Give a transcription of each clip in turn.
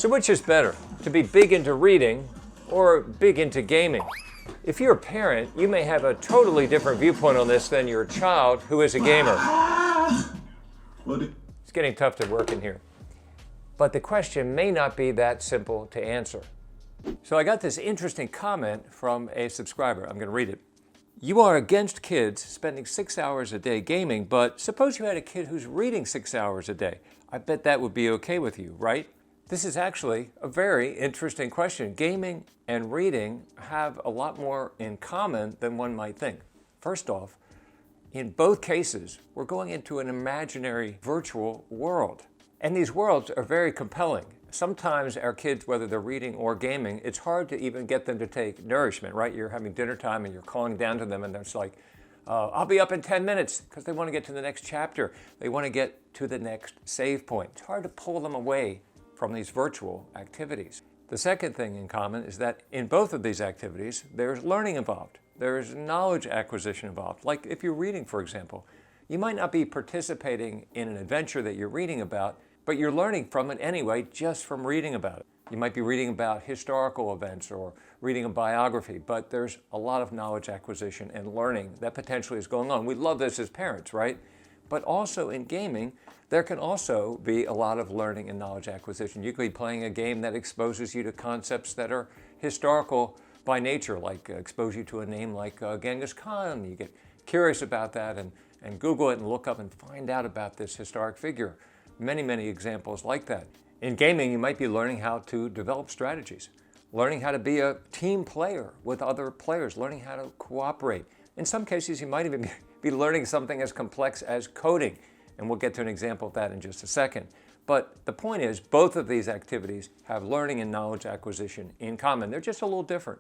So which is better, to be big into reading or big into gaming? If you're a parent, you may have a totally different viewpoint on this than your child who is a gamer. It's getting tough to work in here. But the question may not be that simple to answer. So I got this interesting comment from a subscriber. I'm going to read it. You are against kids spending 6 hours a day gaming, but suppose you had a kid who's reading 6 hours a day. I bet that would be okay with you, right? This is actually a very interesting question. Gaming and reading have a lot more in common than one might think. First off, in both cases, we're going into an imaginary virtual world. And these worlds are very compelling. Sometimes our kids, whether they're reading or gaming, it's hard to even get them to take nourishment, right? You're having dinner time and you're calling down to them and it's like, I'll be up in 10 minutes, because they want to get to the next chapter. They want to get to the next save point. It's hard to pull them away from these virtual activities. The second thing in common is that in both of these activities, there's learning involved. There's knowledge acquisition involved. Like if you're reading, for example, you might not be participating in an adventure that you're reading about, but you're learning from it anyway, just from reading about it. You might be reading about historical events or reading a biography, but there's a lot of knowledge acquisition and learning that potentially is going on. We love this as parents, right? But also in gaming, there can also be a lot of learning and knowledge acquisition. You could be playing a game that exposes you to concepts that are historical by nature, like expose you to a name like Genghis Khan. You get curious about that and Google it and look up and find out about this historic figure. Many, many examples like that. In gaming, you might be learning how to develop strategies, learning how to be a team player with other players, learning how to cooperate. In some cases, you might even be learning something as complex as coding, and we'll get to an example of that in just a second. But the point is, both of these activities have learning and knowledge acquisition in common. They're just a little different.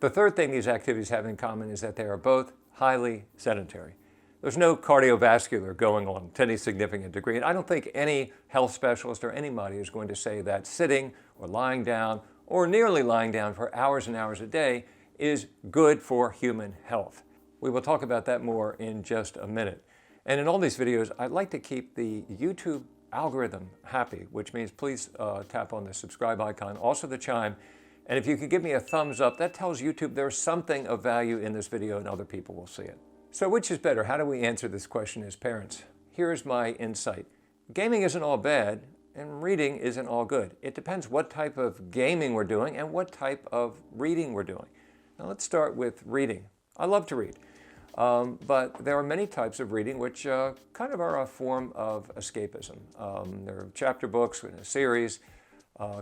The third thing these activities have in common is that they are both highly sedentary. There's no cardiovascular going on to any significant degree. And I don't think any health specialist or anybody is going to say that sitting or lying down or nearly lying down for hours and hours a day is good for human health. We will talk about that more in just a minute. And in all these videos, I'd like to keep the YouTube algorithm happy, which means please tap on the subscribe icon, also the chime. And if you could give me a thumbs up, that tells YouTube there's something of value in this video and other people will see it. So which is better? How do we answer this question as parents? Here's my insight. Gaming isn't all bad and reading isn't all good. It depends what type of gaming we're doing and what type of reading we're doing. Now let's start with reading. I love to read, but there are many types of reading which kind of are a form of escapism. There are chapter books in a series.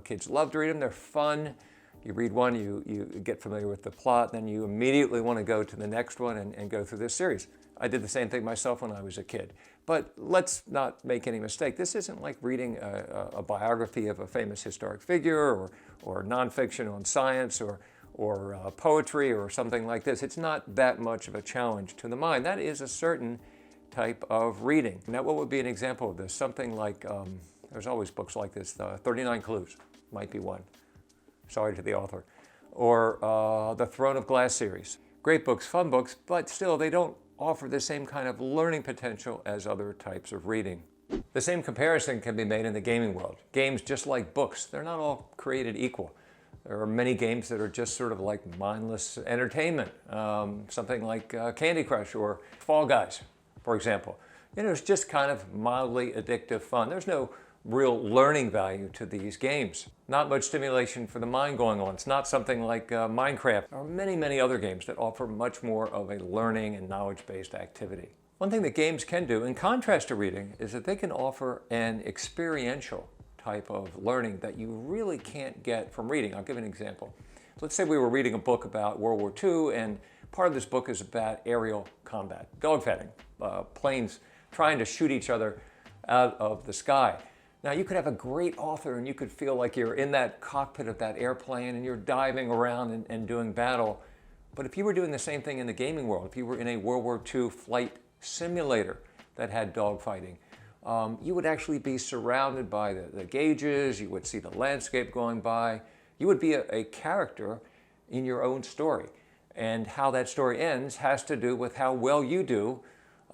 Kids love to read them. They're fun. You read one, you get familiar with the plot, then you immediately want to go to the next one and go through this series. I did the same thing myself when I was a kid. But let's not make any mistake. This isn't like reading a biography of a famous historic figure or nonfiction on science or poetry or something like this. It's not that much of a challenge to the mind. That is a certain type of reading. Now, what would be an example of this? Something like, there's always books like this, 39 Clues might be one. Sorry to the author. Or the Throne of Glass series. Great books, fun books, but still they don't offer the same kind of learning potential as other types of reading. The same comparison can be made in the gaming world. Games, just like books, they're not all created equal. There are many games that are just sort of like mindless entertainment. Something like Candy Crush or Fall Guys, for example. You know, it's just kind of mildly addictive fun. There's no real learning value to these games. Not much stimulation for the mind going on. It's not something like Minecraft. There are many, many other games that offer much more of a learning and knowledge-based activity. One thing that games can do, in contrast to reading, is that they can offer an experiential type of learning that you really can't get from reading. I'll give an example. Let's say we were reading a book about World War II, and part of this book is about aerial combat, dogfighting, planes trying to shoot each other out of the sky. Now, you could have a great author and you could feel like you're in that cockpit of that airplane and you're diving around and doing battle. But if you were doing the same thing in the gaming world, if you were in a World War II flight simulator that had dogfighting, you would actually be surrounded by the gauges, you would see the landscape going by, you would be a character in your own story. And how that story ends has to do with how well you do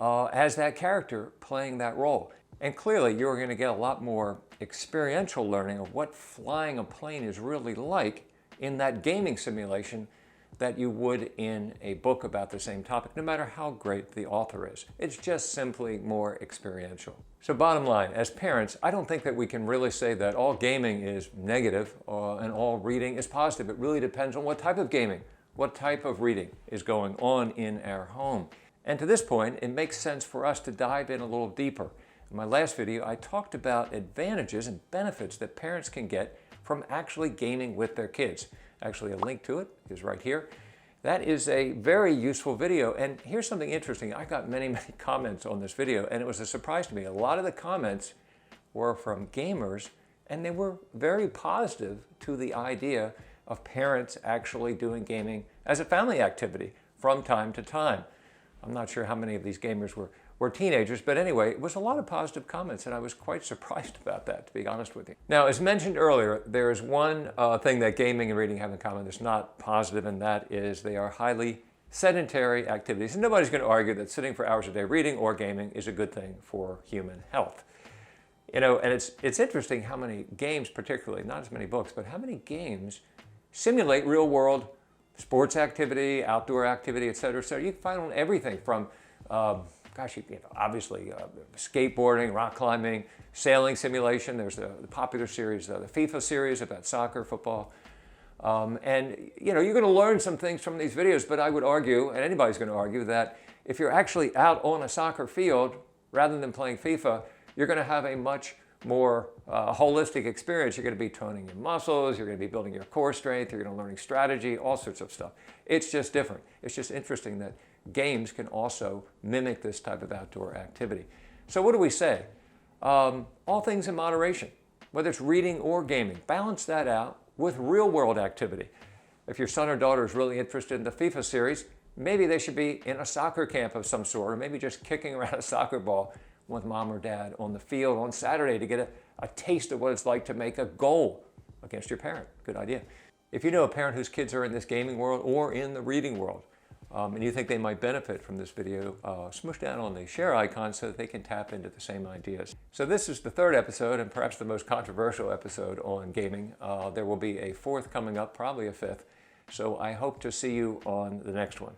as that character playing that role. And clearly, you're going to get a lot more experiential learning of what flying a plane is really like in that gaming simulation that you would in a book about the same topic, no matter how great the author is. It's just simply more experiential. So bottom line, as parents, I don't think that we can really say that all gaming is negative and all reading is positive. It really depends on what type of gaming, what type of reading is going on in our home. And to this point, it makes sense for us to dive in a little deeper. In my last video, I talked about advantages and benefits that parents can get from actually gaming with their kids. Actually, a link to it is right here. That is a very useful video. And here's something interesting. I got many comments on this video, and it was a surprise to me. A lot of the comments were from gamers, and they were very positive to the idea of parents actually doing gaming as a family activity from time to time. I'm not sure how many of these gamers were teenagers, but anyway, it was a lot of positive comments, and I was quite surprised about that, to be honest with you. Now, as mentioned earlier, there is one thing that gaming and reading have in common that's not positive, and that is they are highly sedentary activities. And nobody's going to argue that sitting for hours a day reading or gaming is a good thing for human health. You know, and it's interesting how many games, particularly, not as many books, but how many games simulate real-world sports activity, outdoor activity, et cetera, et cetera. You can find on everything from obviously skateboarding, rock climbing, sailing simulation. There's the popular series, the FIFA series about soccer, football. And you're going to learn some things from these videos, but I would argue, and anybody's going to argue, that if you're actually out on a soccer field rather than playing FIFA, you're going to have a much more holistic experience. You're going to be toning your muscles, you're going to be building your core strength, you're going to be learning strategy, all sorts of stuff. It's just different. It's just interesting that games can also mimic this type of outdoor activity. So what do we say? All things in moderation, whether it's reading or gaming. Balance that out with real-world activity. If your son or daughter is really interested in the FIFA series, maybe they should be in a soccer camp of some sort, or maybe just kicking around a soccer ball with mom or dad on the field on Saturday to get a taste of what it's like to make a goal against your parent. Good idea. If you know a parent whose kids are in this gaming world or in the reading world, and you think they might benefit from this video, smoosh down on the share icon so that they can tap into the same ideas. So this is the third episode, and perhaps the most controversial episode on gaming. There will be a fourth coming up, probably a fifth. So I hope to see you on the next one.